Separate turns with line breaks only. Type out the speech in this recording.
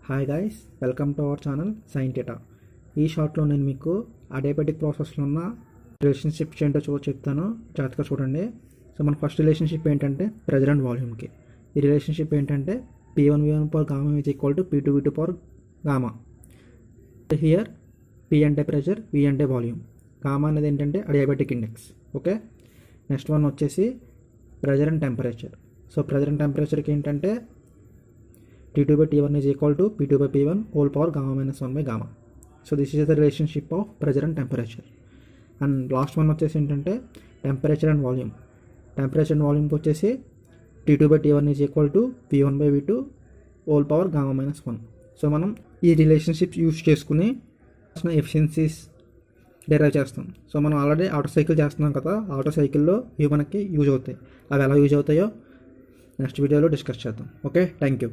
Hi guys, welcome to our channel sine theta. ఈ షార్ట్లో నేను మీకు అడియాబెటిక్ ప్రాసెస్లో ఉన్న రిలేషన్షిప్స్ ఏంటో చెప్తాను. జాగ్రత్తగా చూడండి. సో మన ఫస్ట్ రిలేషన్షిప్ ఏంటంటే ప్రెజర్ అండ్ వాల్యూమ్కి. ఈ రిలేషన్షిప్ ఏంటంటే P1V1 power gamma is equal to P2V2 power gamma. Here P అంటే ప్రెజర్, V అంటే వాల్యూమ్, గామా అనేది ఏంటంటే adiabatic index. Okay, next one వచ్చేసి pressure and temperature. So pressure and టెంపరేచర్కి ఏంటంటే T2/T1 is equal to P2/P1 whole power gamma minus 1 by gamma. So this is the relationship of pressure and temperature. And last one వచ్చేసి ఏంటంటే temperature and volume. Temperature and వాల్యూమ్కి వచ్చేసి T2/T1 is equal to P1/V2 whole power gamma minus 1. So మనం ఈ relationships use చేసుకుని efficiencies derive చేస్తాం. So మనం already auto cycle చేస్తున్నాం కదా, ఆటో సైకిల్లో ఇవి మనకి యూజ్ అవుతాయి. అవి ఎలా యూజ్ అవుతాయో నెక్స్ట్ వీడియోలో డిస్కస్ చేద్దాం. Okay, thank you.